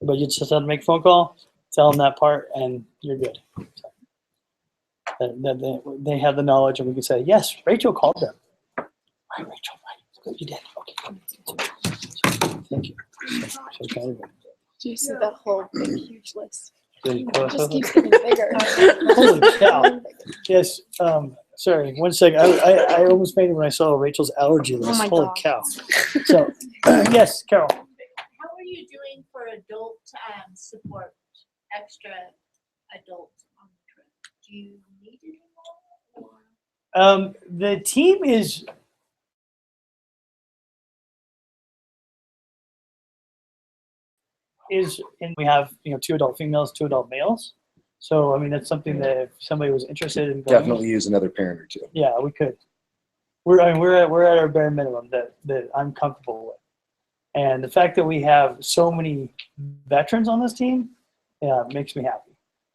but you just have to make a phone call, tell them that part, and you're good. So, they have the knowledge, and we can say, yes, Rachel called them. Right, Rachel, right. Good, you did. Okay. Thank you. Do you see that whole big, huge list? Holy It just keeps getting bigger. cow. Yes. Sorry, 1 second. I almost fainted when I saw Rachel's allergy list. my Holy God. cow. So, yes, Carol. How are you doing for adult support, extra adult on the trip? Do you need any more? The team is and we have 2 adult females, 2 adult males. So I mean that's something that if somebody was interested in going, Definitely use another parent or two. yeah, we could. We're at our bare minimum that I'm comfortable with, and the fact that we have so many veterans on this team, makes me happy.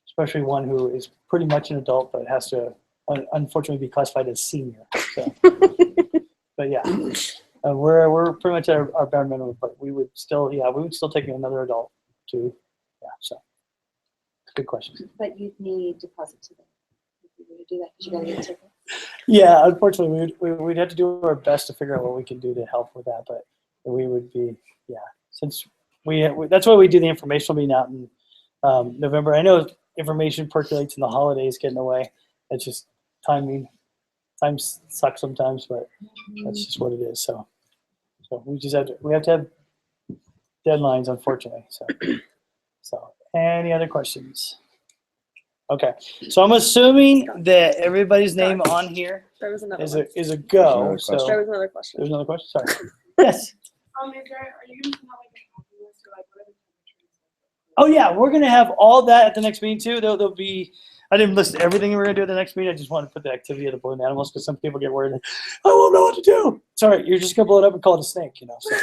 Especially one who is pretty much an adult but has to unfortunately be classified as senior. So. But yeah. We're pretty much at our bare minimum, but we would still take another adult too. Yeah. So good questions. But you'd need deposit to them. If you were to do that, because you gotta get tickets. Yeah, unfortunately, we'd have to do our best to figure out what we can do to help with that, but we would be, since that's why we do the informational meeting out in November. I know information percolates in the holidays getting away. It's just timing. Time sucks sometimes, but that's just what it is. So we have to have deadlines, unfortunately. So any other questions? Okay, so I'm assuming that everybody's name on here There was another is one. a go. There's another So There was another question. there's another question. Sorry. Yes. Is there, are you gonna have like a copy list or like what are the temperatures? Oh yeah, we're gonna have all that at the next meeting too. There'll be. I didn't list everything we're gonna do at the next meeting. I just wanted to put the activity of the balloon animals because some people get worried. Like, I won't know what to do. Sorry, you're just gonna blow it up and call it a snake, you know. So,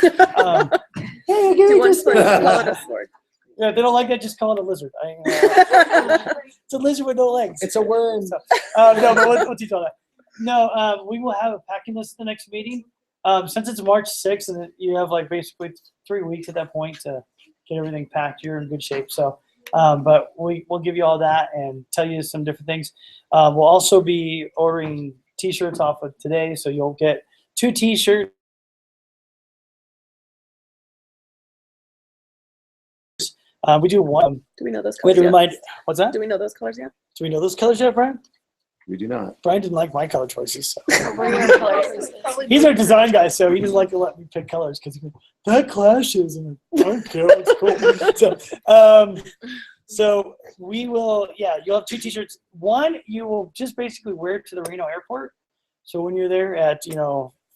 hey, give Do me one this. sword, call it a sword. Yeah, if they don't like that, just call it a lizard. It's a lizard with no legs. It's a worm. So, no, but we'll teach all that. No, we will have a packing list at the next meeting. Since it's March 6th and you have like basically 3 weeks at that point to get everything packed, you're in good shape. So, but we'll give you all that and tell you some different things. We'll also be ordering t-shirts off of today. So you'll get 2 t-shirts. We do one. Do we know those Way colors to yet? remind. What's that? Do we know those colors yet? Do we know those colors yet, Brian? We do not. Brian didn't like my color choices. So. What are your colors? He's our design guy, so he doesn't like to let me pick colors because that clashes. And I don't care. It's cool. So we will. Yeah, you'll have 2 t-shirts. One you will just basically wear to the Reno airport. So when you're there at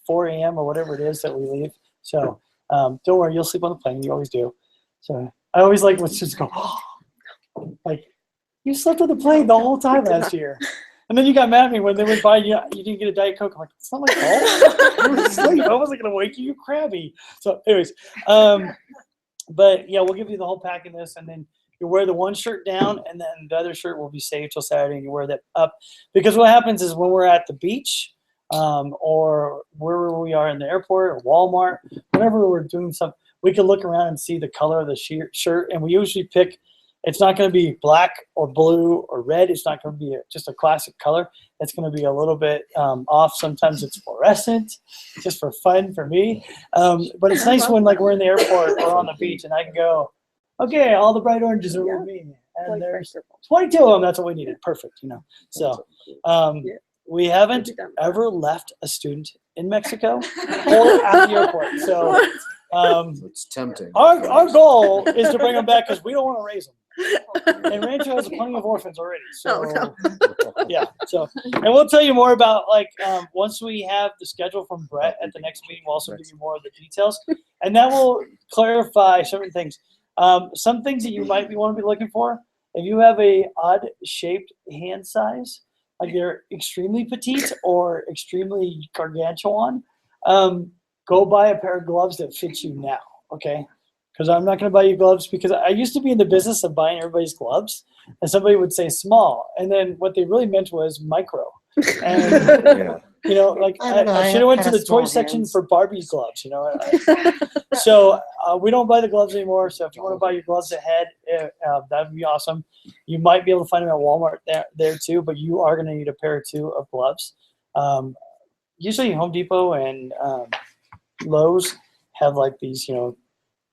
4 a.m. or whatever it is that we leave. So don't worry, you'll sleep on the plane. You always do. So I always like when students go, like, you slept on the plane the whole time last year. And then you got mad at me when they went by and you didn't get a Diet Coke. I'm like, it's not my fault. You were asleep. I wasn't going to wake you. You crabby. So anyways, but yeah, we'll give you the whole pack in this. And then you wear the one shirt down and then the other shirt will be saved till Saturday and you wear that up. Because what happens is when we're at the beach or wherever we are in the airport or Walmart, whenever we're doing something, we can look around and see the color of the shirt. And we usually pick, it's not going to be black or blue or red. It's not going to be just a classic color. It's going to be a little bit off. Sometimes it's fluorescent, just for fun for me. But it's nice when like we're in the airport or on the beach and I can go, okay, all the bright oranges are with me. And there's 22 of them. That's what we needed. Perfect, So we haven't ever left a student in Mexico or at the airport. So It's tempting. our goal is to bring them back because we don't want to raise them. And Rancho has plenty of orphans already. So yeah. So and we'll tell you more about once we have the schedule from Brett at the next meeting, we'll also give you more of the details. And that will clarify certain things. Some things that you might want to be looking for. If you have a odd shaped hand size, like they're extremely petite or extremely gargantuan, go buy a pair of gloves that fit you now, okay? Because I'm not going to buy you gloves because I used to be in the business of buying everybody's gloves, and somebody would say small, and then what they really meant was micro. And I should have went to the toy section for Barbie's gloves, So we don't buy the gloves anymore. So if you want to buy your gloves ahead, that would be awesome. You might be able to find them at Walmart there too, but you are going to need a pair or 2 of gloves. Usually Home Depot and Lowe's have like these, $3,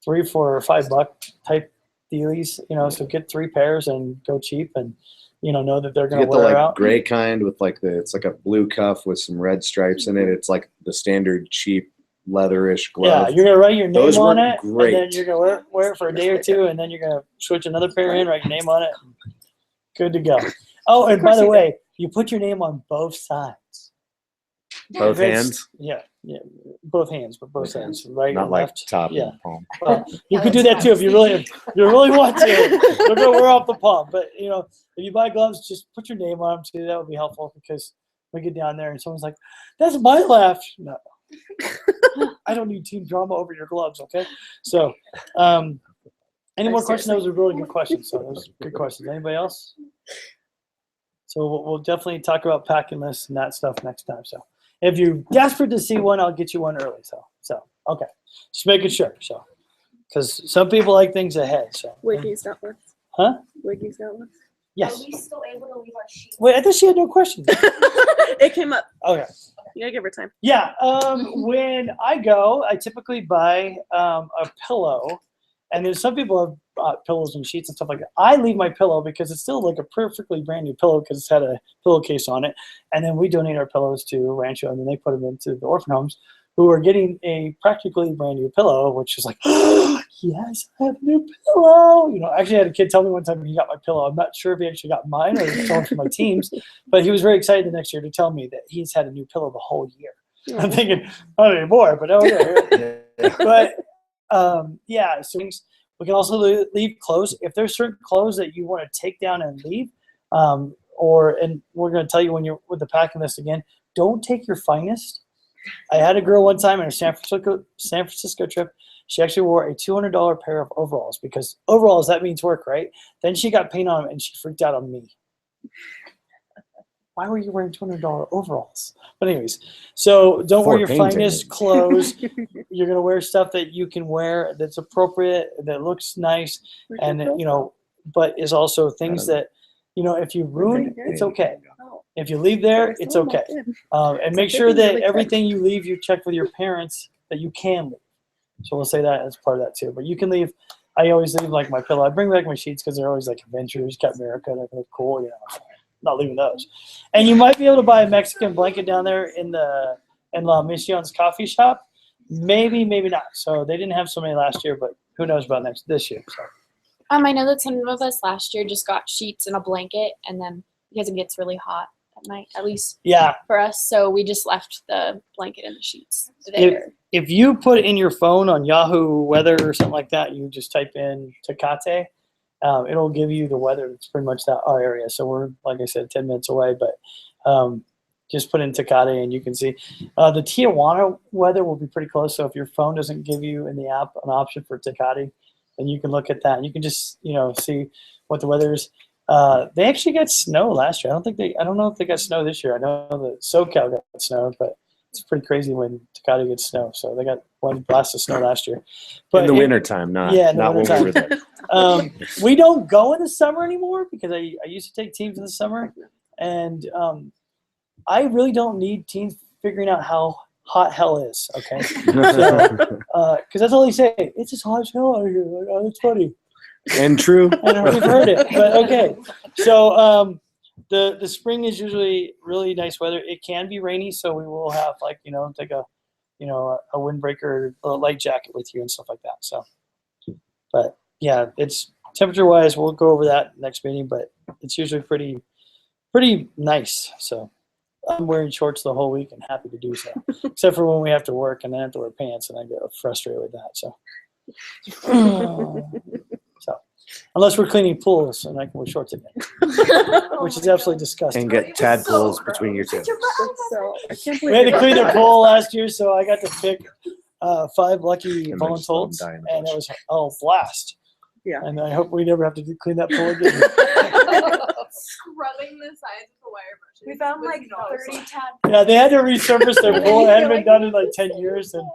$4, or $5 type dealies, so get 3 pairs and go cheap and, know that they're going to Get the wear out. gray kind with it's like a blue cuff with some red stripes in it. It's like the standard cheap leatherish glove. Yeah, you're going to write your name Those on work it, great. and then you're going to wear it for a day or 2, and then you're going to switch another pair in, write your name on it. Good to go. Oh, and by the way, you put your name on both sides. Both hands? Yeah, both hands, but both sides, right Not and like left. top Yeah. and palm. Well, you could do that too if you really want to. They're gonna wear off the palm, but if you buy gloves, just put your name on them too. That would be helpful because we get down there and someone's like, "That's my left." No, I don't need team drama over your gloves. Okay, so any more questions? Those are really good questions. So those are good questions. Anybody else? So we'll definitely talk about packing lists and that stuff next time. So if you're desperate to see one, I'll get you one early. So okay, just making sure. So because some people like things ahead. So Wikis.works. Huh? Wiggy's got one. Yes. Are we still able to leave our sheets? Wait, I thought she had no questions. It came up. Okay. You gotta give her time. Yeah. When I go, I typically buy a pillow, and there's some people have bought pillows and sheets and stuff like that. I leave my pillow because it's still like a perfectly brand new pillow because it's had a pillowcase on it, and then we donate our pillows to Rancho, and then they put them into the orphan homes, who are getting a practically brand new pillow, which is like, oh, yes, I have a new pillow. You know, actually, I had a kid tell me one time he got my pillow. I'm not sure if he actually got mine or someone from my teams, but he was very excited the next year to tell me that he's had a new pillow the whole year. I'm thinking, not anymore, but okay. But yeah, so we can also leave clothes. If there's certain clothes that you want to take down and leave, and we're going to tell you when you're with the packing list again, don't take your finest. I had a girl one time in a San Francisco trip. She actually wore a $200 pair of overalls because overalls, that means work, right? Then she got paint on them and she freaked out on me. Why were you wearing $200 overalls? But anyways, so don't wear your finest clothes. You're going to wear stuff that you can wear that's appropriate, that looks nice, and, you know, but is also things that, you know, if you ruin, it's okay. If you leave there, it's okay. And make sure that everything you leave, you check with your parents that you can leave. So we'll say that as part of that too. But you can leave. I always leave like my pillow. I bring back my sheets because they're always like Adventures, Captain America. They look cool. You know, not leaving those. And you might be able to buy a Mexican blanket down there in La Mision's coffee shop. Maybe, maybe not. So they didn't have so many last year, but who knows about this year. So. I know that some of us last year just got sheets and a blanket, and then because it gets really hot at night, at least for us, so we just left the blanket and the sheets there. If you put in your phone on Yahoo Weather or something like that, you just type in Tecate, it'll give you the weather. It's pretty much our area. So we're, like I said, 10 minutes away, but just put in Tecate and you can see. The Tijuana weather will be pretty close. So if your phone doesn't give you in the app an option for Tecate, then you can look at that and you can just, you know, see what the weather is. They actually got snow last year. I don't know if they got snow this year. I know that SoCal got snow, but it's pretty crazy when Tecate gets snow. So they got one blast of snow last year. But in the wintertime, not in the when we wintertime. were there. We don't go in the summer anymore because I used to take teams in the summer. And I really don't need teams figuring out how hot hell is, okay? Because that's all they say. It's as hot as hell out here. Like, oh, that's funny. And true. And we've heard it, but okay. So the spring is usually really nice weather. It can be rainy, so we will have like, you know, take a windbreaker, a light jacket with you and stuff like that. So, but yeah, it's temperature wise, we'll go over that next meeting, but it's usually pretty nice. So I'm wearing shorts the whole week and happy to do so, except for when we have to work and then I have to wear pants and I get frustrated with that. So. So, unless we're cleaning pools and I can wear shorts again, which is absolutely disgusting. And get tadpoles between your two. So I can't We had believe to clean the pool last year, so I got to pick 5 lucky And then just let 'em voluntold, die in the and it bush. was blast. Yeah. And I hope we never have to clean that pool again. Scrubbing the sides of the wire brushes. We found was like not 30 fun. tab. Yeah, they had to resurface their pool. It hadn't been done in like 10 years, and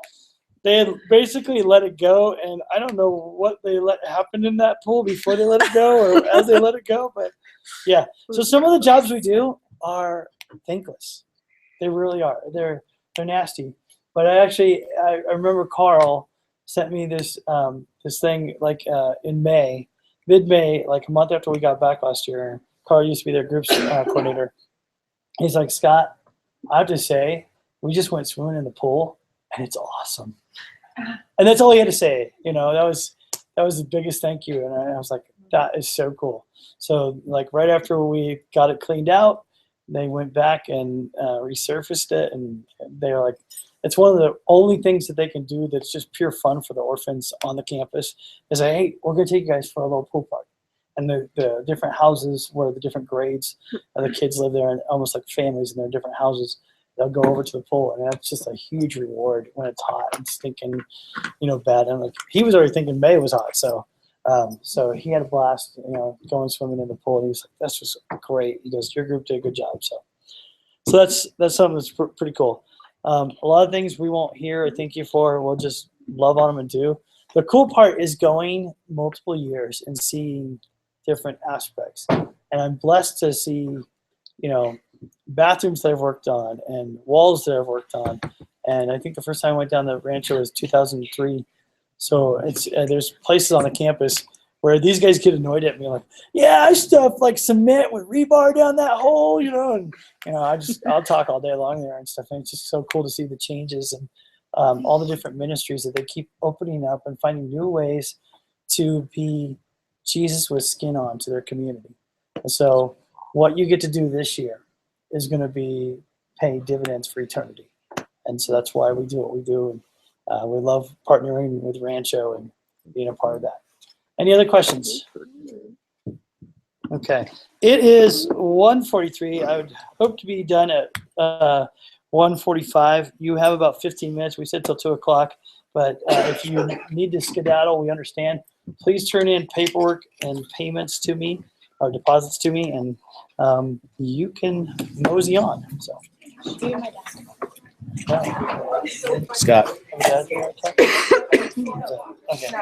they had basically let it go. And I don't know what they let happen in that pool before they let it go or as they let it go. But yeah, so some of the jobs we do are thankless. They really are. They're nasty. But I remember Carl sent me this this thing like in mid-May, like a month after we got back last year. Carl used to be their groups coordinator. He's like, Scott, I have to say, we just went swimming in the pool, and it's awesome. And that's all he had to say. You know, that was the biggest thank you. And I was like, that is so cool. So like right after we got it cleaned out, they went back and resurfaced it, and they were like, it's one of the only things that they can do that's just pure fun for the orphans on the campus is like, hey, we're going to take you guys for a little pool party. And the different houses where the different grades of the kids live there, and almost like families in their different houses, they'll go over to the pool, and that's just a huge reward when it's hot and stinking, bad. And like he was already thinking May was hot, so he had a blast, going swimming in the pool. And he's like, "That's just great." He goes, "Your group did a good job." So that's something that's pretty cool. A lot of things we won't hear or thank you for. We'll just love on them and do. The cool part is going multiple years and seeing different aspects. And I'm blessed to see, bathrooms that I've worked on and walls that I've worked on. And I think the first time I went down the Rancho was 2003. So it's there's places on the campus where these guys get annoyed at me, like, yeah, I stuffed like cement with rebar down that hole, and I'll talk all day long there and stuff. And it's just so cool to see the changes and all the different ministries that they keep opening up and finding new ways to be Jesus with skin on to their community. And so what you get to do this year is going to be pay dividends for eternity. And so that's why we do what we do. And we love partnering with Rancho and being a part of that. Any other questions? Okay. It is 1:43. I would hope to be done at 1:45. You have about 15 minutes. We said till 2 o'clock. But if you need to skedaddle, we understand. Please turn in paperwork and payments to me, or deposits to me, and you can mosey on. So, Scott. okay.